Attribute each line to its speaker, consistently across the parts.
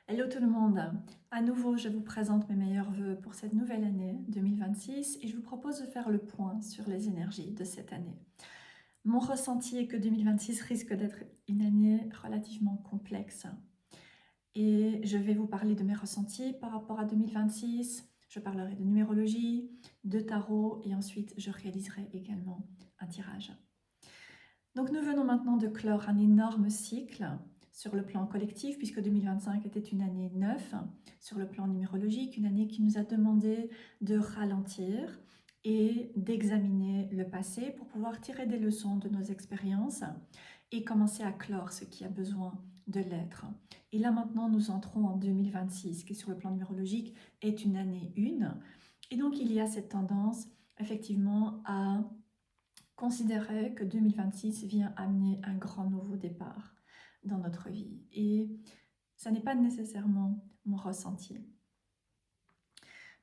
Speaker 1: Hello tout le monde, à nouveau je vous présente mes meilleurs vœux pour cette nouvelle année 2026 et je vous propose de faire le point sur les énergies de cette année. Mon ressenti est que 2026 risque d'être une année relativement complexe et je vais vous parler de mes ressentis par rapport à 2026, je parlerai de numérologie, de tarot et ensuite je réaliserai également un tirage. Donc nous venons maintenant de clore un énorme cycle sur le plan collectif, puisque 2025 était une année 9 sur le plan numérologique, une année qui nous a demandé de ralentir et d'examiner le passé pour pouvoir tirer des leçons de nos expériences et commencer à clore ce qui a besoin de l'être. Et là maintenant nous entrons en 2026, qui sur le plan numérologique est une année 1. Et donc il y a cette tendance effectivement à considérer que 2026 vient amener un grand nouveau départ dans notre vie. Et ça n'est pas nécessairement mon ressenti.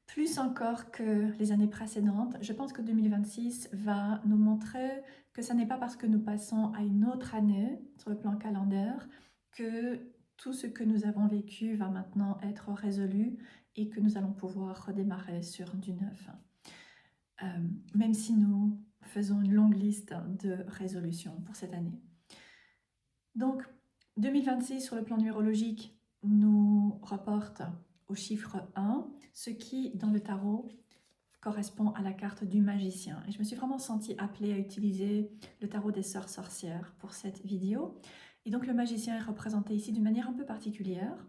Speaker 1: Plus encore que les années précédentes, je pense que 2026 va nous montrer que ce n'est pas parce que nous passons à une autre année sur le plan calendaire que tout ce que nous avons vécu va maintenant être résolu et que nous allons pouvoir redémarrer sur du neuf. Même si nous faisons une longue liste de résolutions pour cette année. Donc, 2026 sur le plan numérologique nous rapporte au chiffre 1, ce qui, dans le tarot, correspond à la carte du magicien. Et je me suis vraiment sentie appelée à utiliser le tarot des sœurs sorcières pour cette vidéo. Et donc, le magicien est représenté ici d'une manière un peu particulière,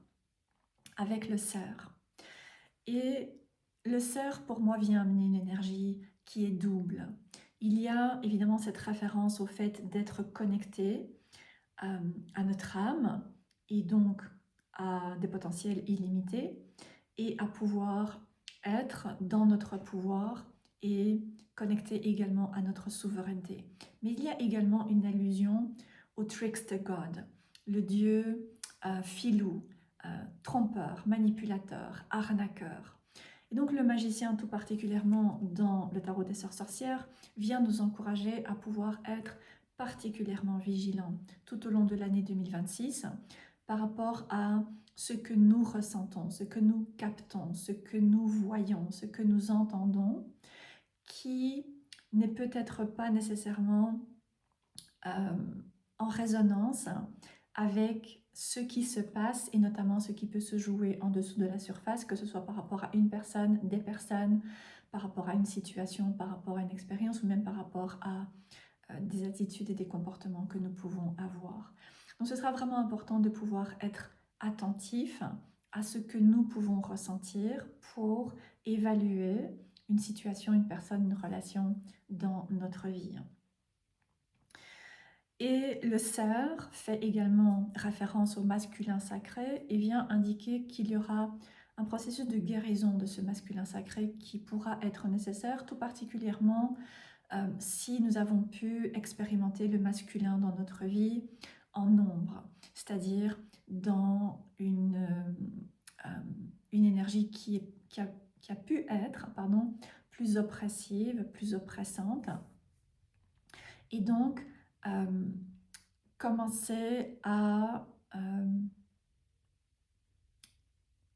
Speaker 1: avec le cerf. Et le cerf, pour moi, vient amener une énergie qui est double. Il y a évidemment cette référence au fait d'être connecté à notre âme et donc à des potentiels illimités et à pouvoir être dans notre pouvoir et connecté également à notre souveraineté. Mais il y a également une allusion au trickster god, le dieu filou, trompeur, manipulateur, arnaqueur. Et donc le magicien, tout particulièrement dans le tarot des sœurs sorcières, vient nous encourager à pouvoir être particulièrement vigilants tout au long de l'année 2026 par rapport à ce que nous ressentons, ce que nous captons, ce que nous voyons, ce que nous entendons, qui n'est peut-être pas nécessairement en résonance avec ce qui se passe et notamment ce qui peut se jouer en dessous de la surface, que ce soit par rapport à une personne, des personnes, par rapport à une situation, par rapport à une expérience ou même par rapport à des attitudes et des comportements que nous pouvons avoir. Donc ce sera vraiment important de pouvoir être attentif à ce que nous pouvons ressentir pour évaluer une situation, une personne, une relation dans notre vie. Et le cerf fait également référence au masculin sacré et vient indiquer qu'il y aura un processus de guérison de ce masculin sacré qui pourra être nécessaire, tout particulièrement si nous avons pu expérimenter le masculin dans notre vie en nombre, c'est-à-dire dans une énergie qui a pu être plus oppressive, plus oppressante. Et donc, commencer à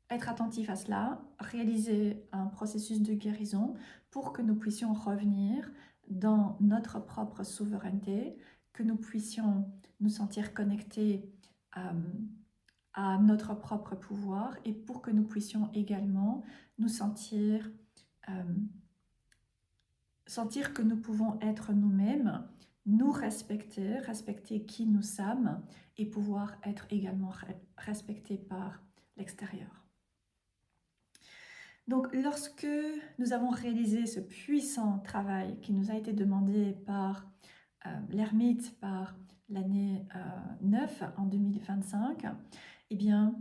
Speaker 1: être attentif à cela, réaliser un processus de guérison pour que nous puissions revenir dans notre propre souveraineté, que nous puissions nous sentir connectés à notre propre pouvoir et pour que nous puissions également nous sentir que nous pouvons être nous-mêmes, nous respecter, respecter qui nous sommes et pouvoir être également respectés par l'extérieur. Donc, lorsque nous avons réalisé ce puissant travail qui nous a été demandé par l'ermite, par l'année 9 en 2025, eh bien,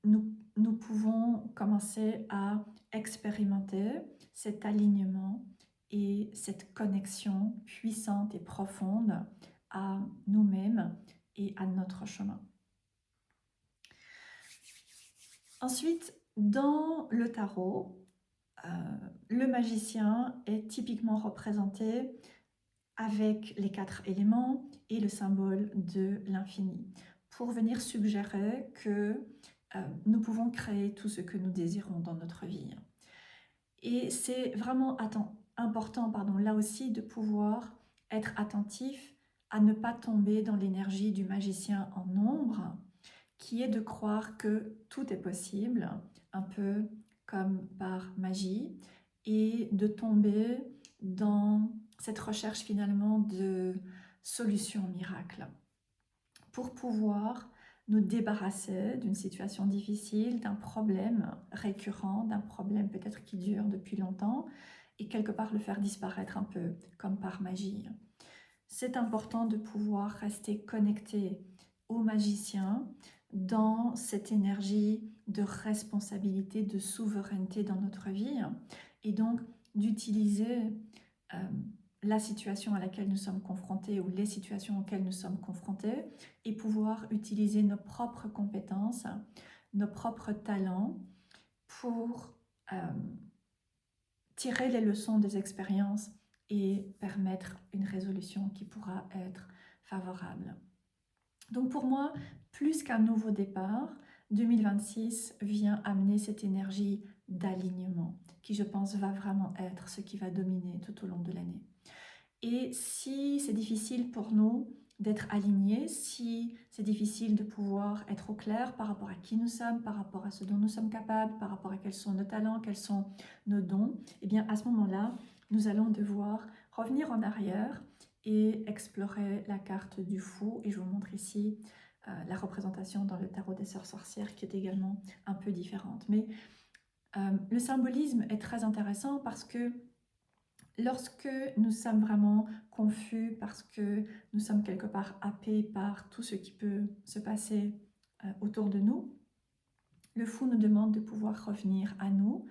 Speaker 1: nous pouvons commencer à expérimenter cet alignement et cette connexion puissante et profonde à nous-mêmes et à notre chemin. Ensuite, dans le tarot, le magicien est typiquement représenté avec les 4 éléments et le symbole de l'infini, pour venir suggérer que nous pouvons créer tout ce que nous désirons dans notre vie. Et c'est vraiment important, là aussi, de pouvoir être attentif à ne pas tomber dans l'énergie du magicien en ombre, qui est de croire que tout est possible, un peu comme par magie, et de tomber dans cette recherche finalement de solutions miracles pour pouvoir nous débarrasser d'une situation difficile, d'un problème récurrent, d'un problème peut-être qui dure depuis longtemps, et quelque part le faire disparaître un peu comme par magie. C'est important de pouvoir rester connecté au magicien dans cette énergie de responsabilité, de souveraineté dans notre vie, et donc d'utiliser la situation à laquelle nous sommes confrontés ou les situations auxquelles nous sommes confrontés et pouvoir utiliser nos propres compétences, nos propres talents pour tirer les leçons des expériences et permettre une résolution qui pourra être favorable. Donc pour moi, plus qu'un nouveau départ, 2026 vient amener cette énergie d'alignement qui, je pense, va vraiment être ce qui va dominer tout au long de l'année. Et si c'est difficile pour nous d'être alignés, si c'est difficile de pouvoir être au clair par rapport à qui nous sommes, par rapport à ce dont nous sommes capables, par rapport à quels sont nos talents, quels sont nos dons, eh bien à ce moment-là, nous allons devoir revenir en arrière et explorer la carte du fou. Et je vous montre ici la représentation dans le tarot des sœurs sorcières qui est également un peu différente. Mais le symbolisme est très intéressant parce que lorsque nous sommes vraiment confus parce que nous sommes quelque part happés par tout ce qui peut se passer autour de nous, le fou nous demande de pouvoir revenir à nous.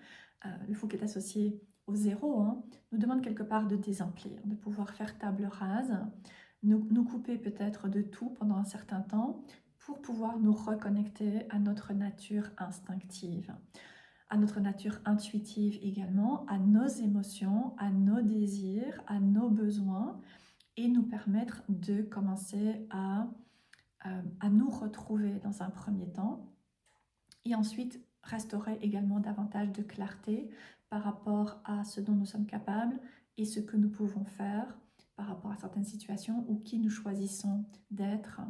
Speaker 1: Le fou qui est associé au zéro, nous demande quelque part de désemplir, de pouvoir faire table rase, nous couper peut-être de tout pendant un certain temps pour pouvoir nous reconnecter à notre nature instinctive, à notre nature intuitive également, à nos émotions, à nos désirs, à nos besoins, et nous permettre de commencer à nous retrouver dans un premier temps, et ensuite restaurer également davantage de clarté par rapport à ce dont nous sommes capables et ce que nous pouvons faire par rapport à certaines situations ou qui nous choisissons d'être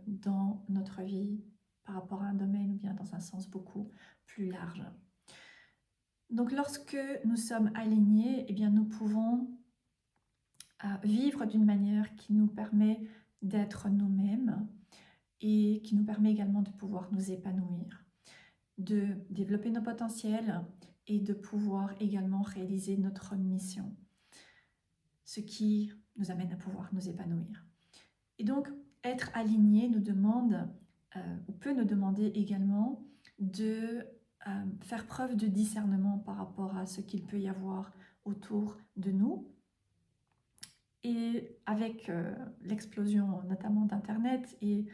Speaker 1: dans notre vie par rapport à un domaine ou bien dans un sens beaucoup plus large. Donc lorsque nous sommes alignés, eh bien, nous pouvons vivre d'une manière qui nous permet d'être nous-mêmes et qui nous permet également de pouvoir nous épanouir, de développer nos potentiels et de pouvoir également réaliser notre mission, ce qui nous amène à pouvoir nous épanouir. Et donc, être aligné nous demande, ou peut nous demander également de faire preuve de discernement par rapport à ce qu'il peut y avoir autour de nous. Et avec l'explosion notamment d'Internet et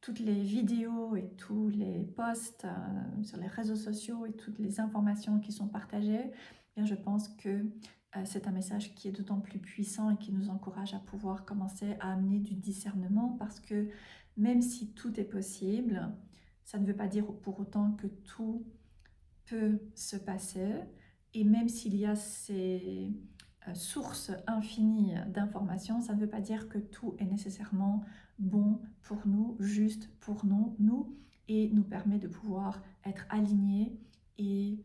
Speaker 1: toutes les vidéos et tous les posts sur les réseaux sociaux et toutes les informations qui sont partagées, eh bien je pense que c'est un message qui est d'autant plus puissant et qui nous encourage à pouvoir commencer à amener du discernement, parce que même si tout est possible, ça ne veut pas dire pour autant que tout peut se passer, et même s'il y a ces sources infinies d'informations, ça ne veut pas dire que tout est nécessairement bon pour nous, juste pour nous, et nous permet de pouvoir être alignés et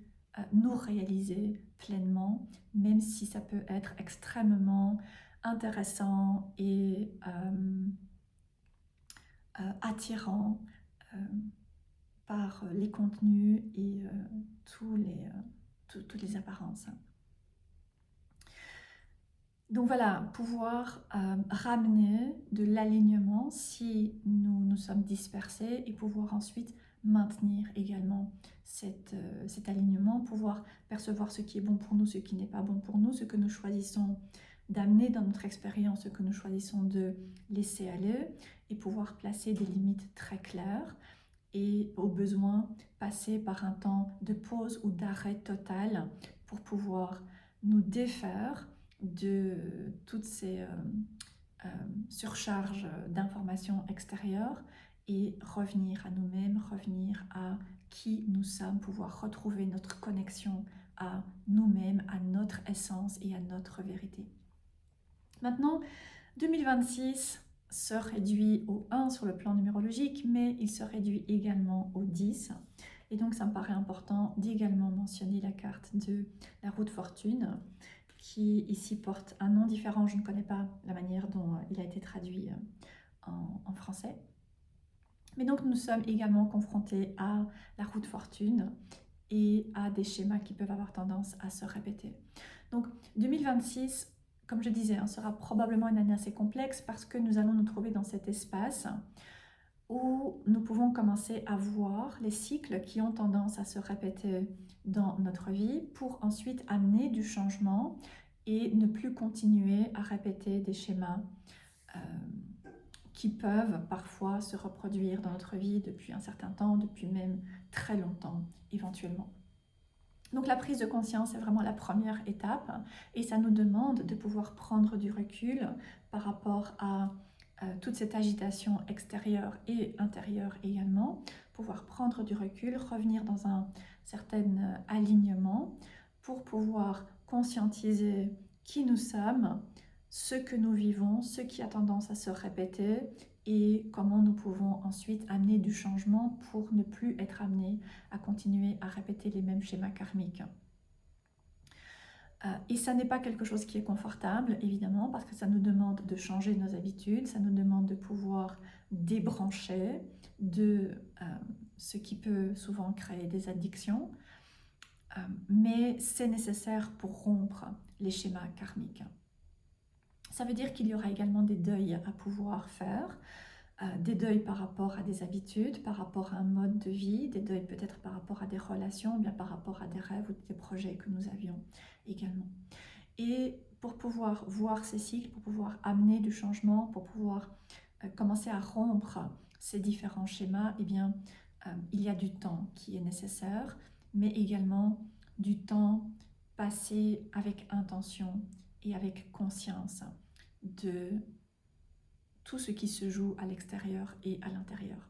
Speaker 1: nous réaliser pleinement, même si ça peut être extrêmement intéressant et attirant par les contenus et toutes les apparences. Donc voilà, pouvoir ramener de l'alignement si nous nous sommes dispersés et pouvoir ensuite maintenir également cet alignement, pouvoir percevoir ce qui est bon pour nous, ce qui n'est pas bon pour nous, ce que nous choisissons d'amener dans notre expérience, ce que nous choisissons de laisser aller, et pouvoir placer des limites très claires et au besoin passer par un temps de pause ou d'arrêt total pour pouvoir nous défaire de toutes ces surcharges d'informations extérieures et revenir à nous-mêmes, revenir à qui nous sommes, pouvoir retrouver notre connexion à nous-mêmes, à notre essence et à notre vérité. Maintenant, 2026 se réduit au 1 sur le plan numérologique, mais il se réduit également au 10. Et donc, ça me paraît important d'également mentionner la carte de la roue de fortune, qui ici porte un nom différent. Je ne connais pas la manière dont il a été traduit en français. Mais donc, nous sommes également confrontés à la roue de fortune et à des schémas qui peuvent avoir tendance à se répéter. Donc, 2026, comme je disais, sera probablement une année assez complexe parce que nous allons nous trouver dans cet espace où nous pouvons commencer à voir les cycles qui ont tendance à se répéter dans notre vie pour ensuite amener du changement et ne plus continuer à répéter des schémas qui peuvent parfois se reproduire dans notre vie depuis un certain temps, depuis même très longtemps éventuellement. Donc la prise de conscience est vraiment la première étape et ça nous demande de pouvoir prendre du recul par rapport à toute cette agitation extérieure et intérieure également, pouvoir prendre du recul, revenir dans un certain alignement pour pouvoir conscientiser qui nous sommes, ce que nous vivons, ce qui a tendance à se répéter et comment nous pouvons ensuite amener du changement pour ne plus être amenés à continuer à répéter les mêmes schémas karmiques. Et ça n'est pas quelque chose qui est confortable, évidemment, parce que ça nous demande de changer nos habitudes, ça nous demande de pouvoir débrancher de ce qui peut souvent créer des addictions, mais c'est nécessaire pour rompre les schémas karmiques. Ça veut dire qu'il y aura également des deuils à pouvoir faire, des deuils par rapport à des habitudes, par rapport à un mode de vie, des deuils peut-être par rapport à des relations, bien par rapport à des rêves ou des projets que nous avions également. Et pour pouvoir voir ces cycles, pour pouvoir amener du changement, pour pouvoir commencer à rompre ces différents schémas, eh bien, il y a du temps qui est nécessaire, mais également du temps passé avec intention et avec conscience de tout ce qui se joue à l'extérieur et à l'intérieur.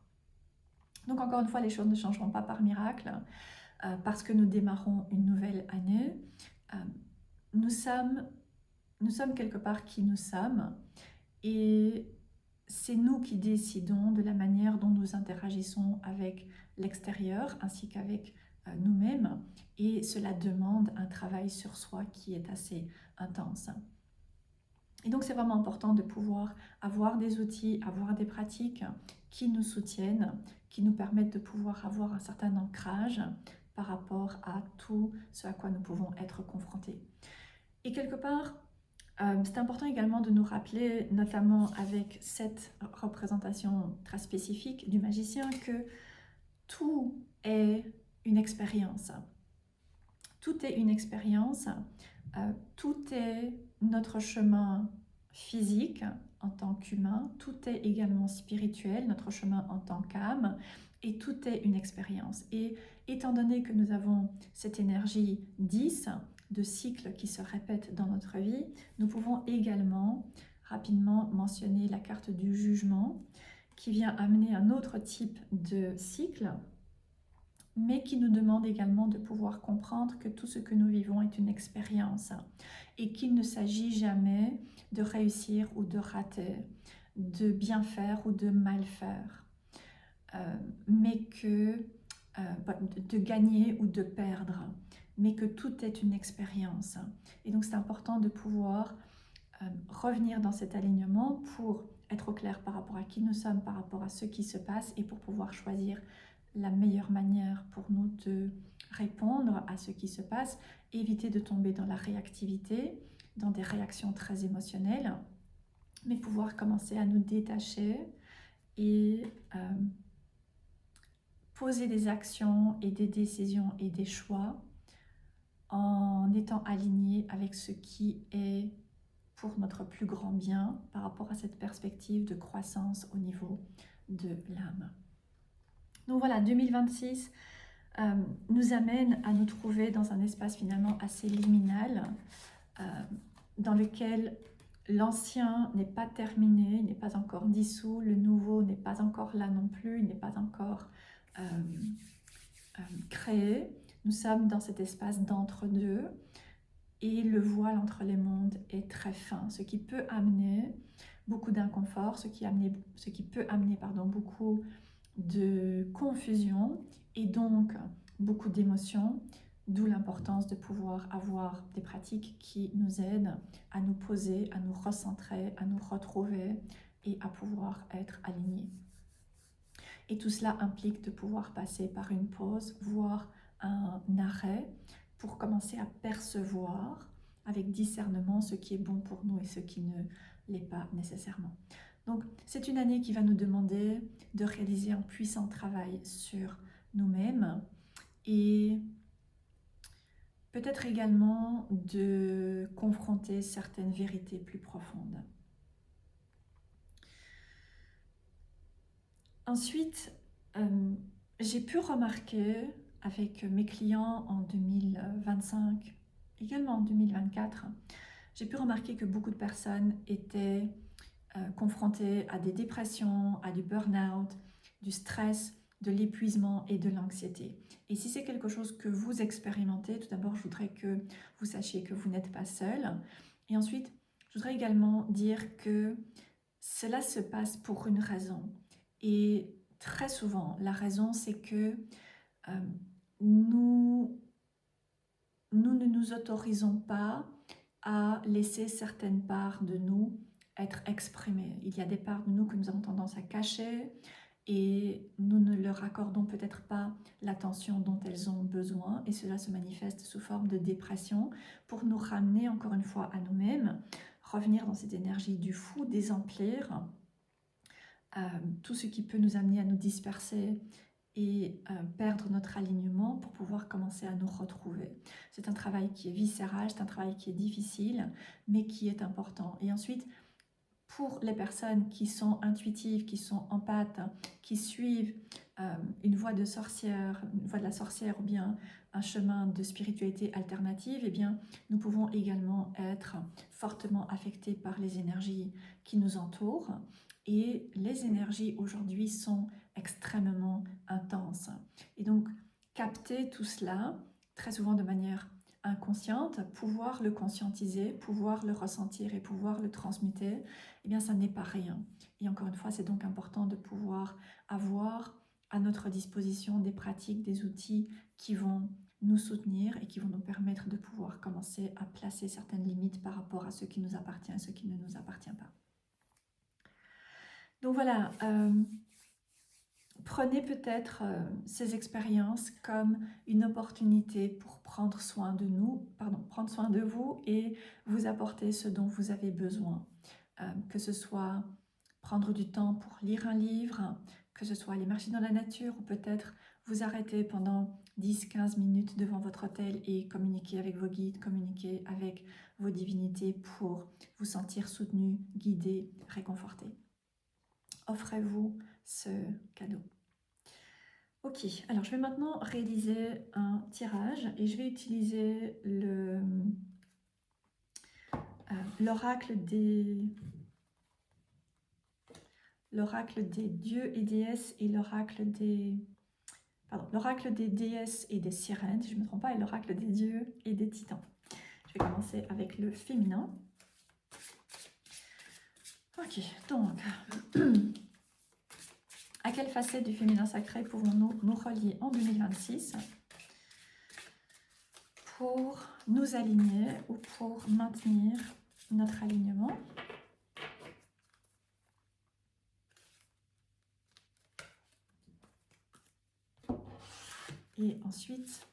Speaker 1: Donc encore une fois, les choses ne changeront pas par miracle parce que nous démarrons une nouvelle année. Nous sommes quelque part qui nous sommes et c'est nous qui décidons de la manière dont nous interagissons avec l'extérieur ainsi qu'avec nous-mêmes et cela demande un travail sur soi qui est assez intense. Et donc c'est vraiment important de pouvoir avoir des outils, avoir des pratiques qui nous soutiennent, qui nous permettent de pouvoir avoir un certain ancrage par rapport à tout ce à quoi nous pouvons être confrontés. Et quelque part, c'est important également de nous rappeler, notamment avec cette représentation très spécifique du magicien, que tout est une expérience. Tout est une expérience, tout est notre chemin physique en tant qu'humain, tout est également spirituel, notre chemin en tant qu'âme, et tout est une expérience. Et étant donné que nous avons cette énergie 10 de cycles qui se répètent dans notre vie, nous pouvons également rapidement mentionner la carte du jugement qui vient amener un autre type de cycle, mais qui nous demande également de pouvoir comprendre que tout ce que nous vivons est une expérience et qu'il ne s'agit jamais de réussir ou de rater, de bien faire ou de mal faire, mais que de gagner ou de perdre, mais que tout est une expérience. Et donc c'est important de pouvoir revenir dans cet alignement pour être au clair par rapport à qui nous sommes, par rapport à ce qui se passe et pour pouvoir choisir la meilleure manière pour nous de répondre à ce qui se passe, éviter de tomber dans la réactivité, dans des réactions très émotionnelles, mais pouvoir commencer à nous détacher et poser des actions et des décisions et des choix en étant alignés avec ce qui est pour notre plus grand bien par rapport à cette perspective de croissance au niveau de l'âme. Donc voilà, 2026 nous amène à nous trouver dans un espace finalement assez liminal dans lequel l'ancien n'est pas terminé, il n'est pas encore dissous, le nouveau n'est pas encore là non plus, il n'est pas encore créé. Nous sommes dans cet espace d'entre-deux et le voile entre les mondes est très fin, ce qui peut amener beaucoup d'inconfort, ce qui peut amener beaucoup de confusion et donc beaucoup d'émotions, d'où l'importance de pouvoir avoir des pratiques qui nous aident à nous poser, à nous recentrer, à nous retrouver et à pouvoir être alignés. Et tout cela implique de pouvoir passer par une pause, voire un arrêt, pour commencer à percevoir avec discernement ce qui est bon pour nous et ce qui ne l'est pas nécessairement. Donc c'est une année qui va nous demander de réaliser un puissant travail sur nous-mêmes et peut-être également de confronter certaines vérités plus profondes. Ensuite, j'ai pu remarquer avec mes clients en 2025, également en 2024, j'ai pu remarquer que beaucoup de personnes étaient confrontées à des dépressions, à du burn-out, du stress, de l'épuisement et de l'anxiété. Et si c'est quelque chose que vous expérimentez, tout d'abord, je voudrais que vous sachiez que vous n'êtes pas seul. Et ensuite, je voudrais également dire que cela se passe pour une raison. Et très souvent, la raison, c'est que nous ne nous autorisons pas à laisser certaines parts de nous être exprimées. Il y a des parts de nous que nous avons tendance à cacher et nous ne leur accordons peut-être pas l'attention dont elles ont besoin et cela se manifeste sous forme de dépression pour nous ramener encore une fois à nous-mêmes, revenir dans cette énergie du fou, désemplir, tout ce qui peut nous amener à nous disperser et perdre notre alignement pour pouvoir commencer à nous retrouver. C'est un travail qui est viscéral, c'est un travail qui est difficile, mais qui est important. Et ensuite, pour les personnes qui sont intuitives, qui sont empathes, qui suivent une voie de sorcière, une voie de la sorcière ou bien un chemin de spiritualité alternative, eh bien, nous pouvons également être fortement affectés par les énergies qui nous entourent. Et les énergies aujourd'hui sont extrêmement intenses. Et donc, capter tout cela, très souvent de manière inconsciente, pouvoir le conscientiser, pouvoir le ressentir et pouvoir le transmuter, eh bien, ça n'est pas rien. Et encore une fois, c'est donc important de pouvoir avoir à notre disposition des pratiques, des outils qui vont nous soutenir et qui vont nous permettre de pouvoir commencer à placer certaines limites par rapport à ce qui nous appartient et ce qui ne nous appartient pas. Donc voilà, prenez peut-être ces expériences comme une opportunité pour prendre soin de prendre soin de vous et vous apporter ce dont vous avez besoin. Que ce soit prendre du temps pour lire un livre, que ce soit aller marcher dans la nature ou peut-être vous arrêter pendant 10-15 minutes devant votre hôtel et communiquer avec vos guides, communiquer avec vos divinités pour vous sentir soutenu, guidé, réconforté. Offrez-vous ce cadeau. Ok, alors je vais maintenant réaliser un tirage et je vais utiliser l'oracle des dieux et déesses et l'oracle des déesses et des sirènes, si je ne me trompe pas, et l'oracle des dieux et des titans. Je vais commencer avec le féminin. Ok, donc, à quelle facette du féminin sacré pouvons-nous nous relier en 2026 pour nous aligner ou pour maintenir notre alignement? Et ensuite,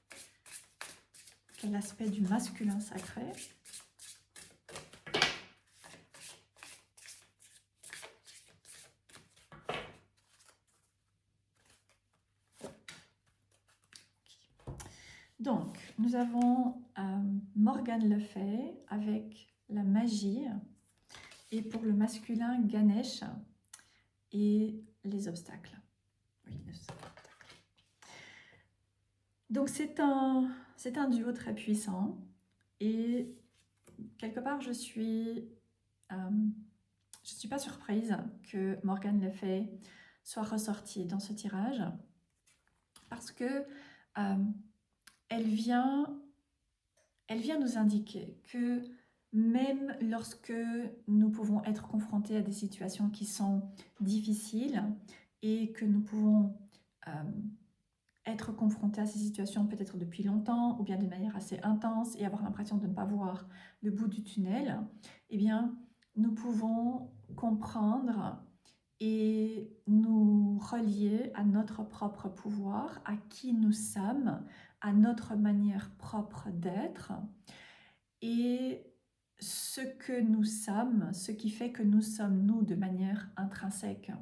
Speaker 1: quel aspect du masculin sacré? Donc, nous avons Morgane Le Fay avec la magie et pour le masculin Ganesh et les obstacles. Oui, les obstacles. Donc c'est un duo très puissant et quelque part je suis je ne suis pas surprise que Morgane Le Fay soit ressortie dans ce tirage parce que elle vient nous indiquer que même lorsque nous pouvons être confrontés à des situations qui sont difficiles et que nous pouvons être confrontés à ces situations peut-être depuis longtemps ou bien de manière assez intense et avoir l'impression de ne pas voir le bout du tunnel, eh bien, nous pouvons comprendre et nous relier à notre propre pouvoir, à qui nous sommes, à notre manière propre d'être et ce que nous sommes, ce qui fait que nous sommes nous de manière intrinsèque.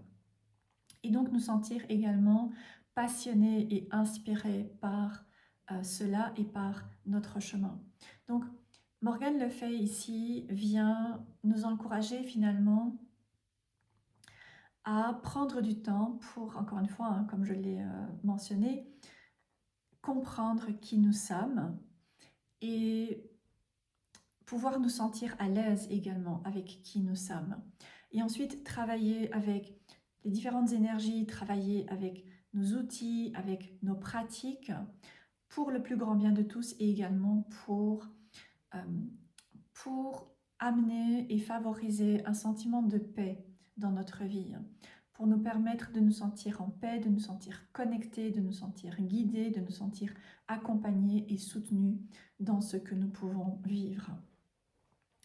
Speaker 1: Et donc nous sentir également passionnés et inspirés par cela et par notre chemin. Donc Morgane Le Fay ici vient nous encourager finalement à prendre du temps pour, encore une fois, hein, comme je l'ai mentionné, comprendre qui nous sommes et pouvoir nous sentir à l'aise également avec qui nous sommes. Et ensuite, travailler avec les différentes énergies, travailler avec nos outils, avec nos pratiques, pour le plus grand bien de tous et également pour amener et favoriser un sentiment de paix dans notre vie, pour nous permettre de nous sentir en paix, de nous sentir connectés, de nous sentir guidés, de nous sentir accompagnés et soutenus dans ce que nous pouvons vivre.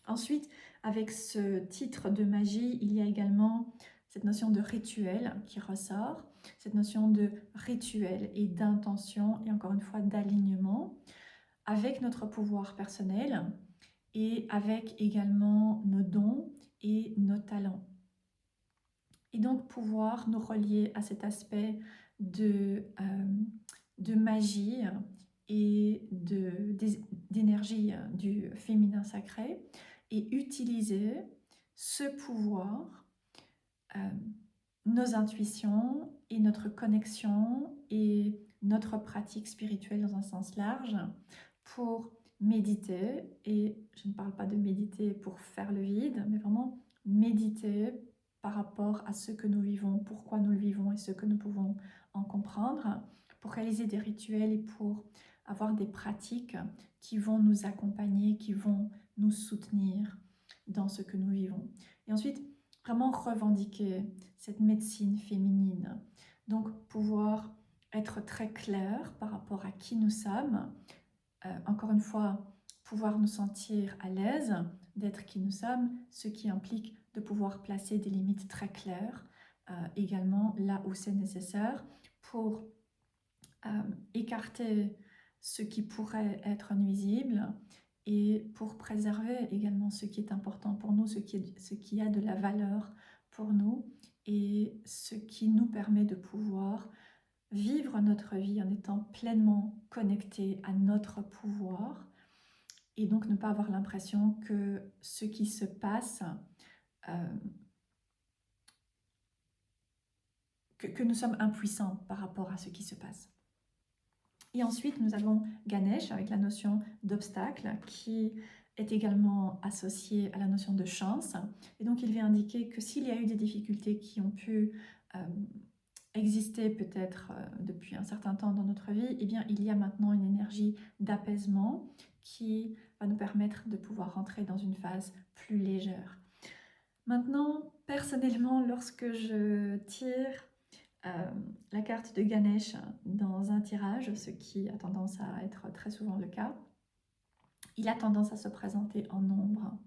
Speaker 1: Ensuite, avec ce titre de magie, il y a également cette notion de rituel qui ressort, cette notion de rituel et d'intention et encore une fois d'alignement avec notre pouvoir personnel et avec également nos dons et nos talents. Et donc pouvoir nous relier à cet aspect de magie et d'énergie du féminin sacré et utiliser ce pouvoir, nos intuitions et notre connexion et notre pratique spirituelle dans un sens large pour méditer. Et je ne parle pas de méditer pour faire le vide, mais vraiment méditer par rapport à ce que nous vivons, pourquoi nous le vivons et ce que nous pouvons en comprendre, pour réaliser des rituels et pour avoir des pratiques qui vont nous accompagner, qui vont nous soutenir dans ce que nous vivons. Et ensuite, vraiment revendiquer cette médecine féminine. Donc, pouvoir être très clair par rapport à qui nous sommes. Encore une fois, pouvoir nous sentir à l'aise d'être qui nous sommes, ce qui implique de pouvoir placer des limites très claires, également là où c'est nécessaire, pour écarter ce qui pourrait être nuisible et pour préserver également ce qui est important pour nous, ce qui a de la valeur pour nous et ce qui nous permet de pouvoir vivre notre vie en étant pleinement connecté à notre pouvoir et donc ne pas avoir l'impression que ce qui se passe, que nous sommes impuissants par rapport à ce qui se passe. Et ensuite, nous avons Ganesh avec la notion d'obstacle qui est également associée à la notion de chance. Et donc, il vient indiquer que s'il y a eu des difficultés qui ont pu exister peut-être depuis un certain temps dans notre vie, eh bien, il y a maintenant une énergie d'apaisement qui va nous permettre de pouvoir rentrer dans une phase plus légère. Maintenant, personnellement, lorsque je tire la carte de Ganesh dans un tirage, ce qui a tendance à être très souvent le cas, il a tendance à se présenter en nombre.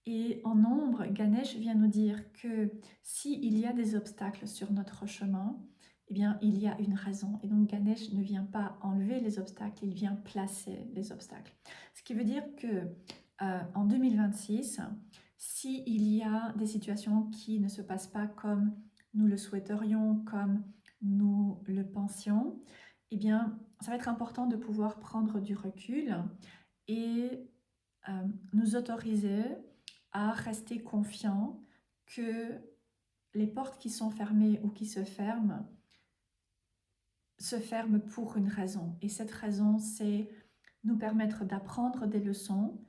Speaker 1: Et en nombre, Ganesh vient nous dire que s'il y a des obstacles sur notre chemin, eh bien, il y a une raison. Et donc, Ganesh ne vient pas enlever les obstacles, il vient placer les obstacles. Ce qui veut dire que en 2026, s'il y a des situations qui ne se passent pas comme nous le souhaiterions, comme nous le pensions, eh bien, ça va être important de pouvoir prendre du recul et nous autoriser à rester confiants que les portes qui sont fermées ou qui se ferment pour une raison. Et cette raison, c'est nous permettre d'apprendre des leçons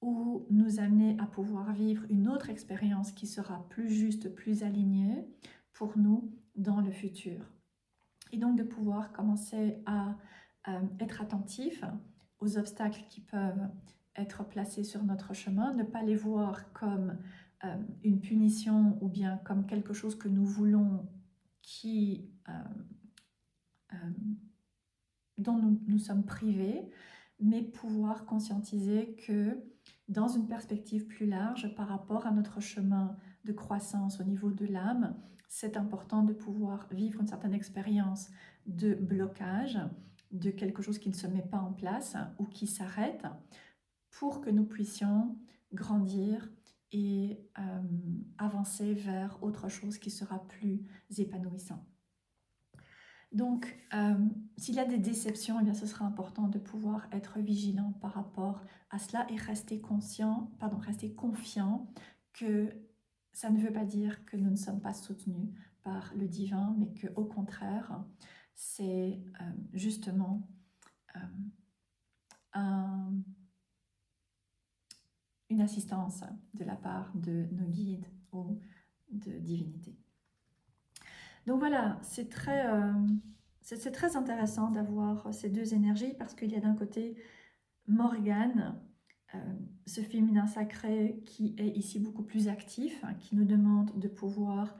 Speaker 1: ou nous amener à pouvoir vivre une autre expérience qui sera plus juste, plus alignée pour nous dans le futur. Et donc de pouvoir commencer à être attentif aux obstacles qui peuvent être placés sur notre chemin, ne pas les voir comme une punition ou bien comme quelque chose que nous voulons dont nous sommes privés, mais pouvoir conscientiser que dans une perspective plus large par rapport à notre chemin de croissance au niveau de l'âme, c'est important de pouvoir vivre une certaine expérience de blocage, de quelque chose qui ne se met pas en place ou qui s'arrête pour que nous puissions grandir et avancer vers autre chose qui sera plus épanouissant. Donc, s'il y a des déceptions, eh bien, ce sera important de pouvoir être vigilant par rapport à cela et rester rester confiant que ça ne veut pas dire que nous ne sommes pas soutenus par le divin, mais qu'au contraire, c'est justement une assistance de la part de nos guides ou de divinité. Donc voilà, c'est très intéressant d'avoir ces deux énergies parce qu'il y a d'un côté Morgane, ce féminin sacré qui est ici beaucoup plus actif, hein, qui nous demande de pouvoir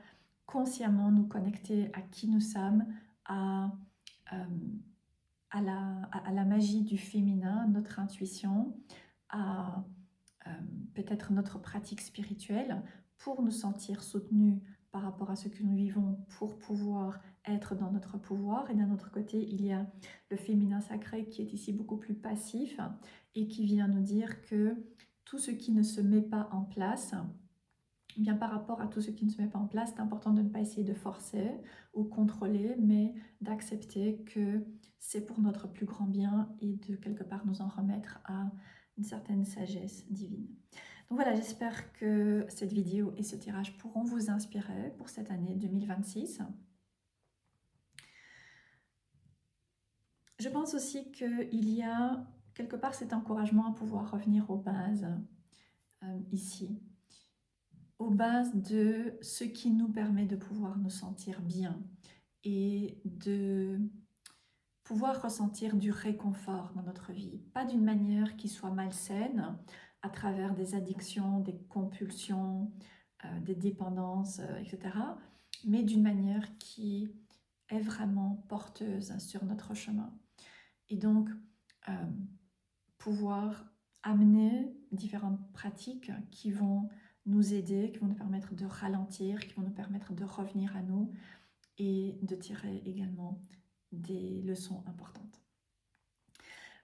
Speaker 1: consciemment nous connecter à qui nous sommes, à la magie du féminin, notre intuition, à peut-être notre pratique spirituelle pour nous sentir soutenus par rapport à ce que nous vivons, pour pouvoir être dans notre pouvoir. Et d'un autre côté, il y a le féminin sacré qui est ici beaucoup plus passif et qui vient nous dire que tout ce qui ne se met pas en place, bien par rapport à tout ce qui ne se met pas en place, c'est important de ne pas essayer de forcer ou contrôler, mais d'accepter que c'est pour notre plus grand bien et de quelque part nous en remettre à une certaine sagesse divine. Donc voilà, j'espère que cette vidéo et ce tirage pourront vous inspirer pour cette année 2026. Je pense aussi qu'il y a quelque part cet encouragement à pouvoir revenir aux bases ici, aux bases de ce qui nous permet de pouvoir nous sentir bien et de pouvoir ressentir du réconfort dans notre vie, pas d'une manière qui soit malsaine, à travers des addictions, des compulsions, des dépendances, etc., mais d'une manière qui est vraiment porteuse sur notre chemin. Et donc, pouvoir amener différentes pratiques qui vont nous aider, qui vont nous permettre de ralentir, qui vont nous permettre de revenir à nous et de tirer également des leçons importantes.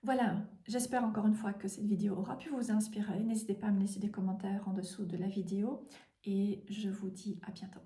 Speaker 1: Voilà, j'espère encore une fois que cette vidéo aura pu vous inspirer. N'hésitez pas à me laisser des commentaires en dessous de la vidéo et je vous dis à bientôt.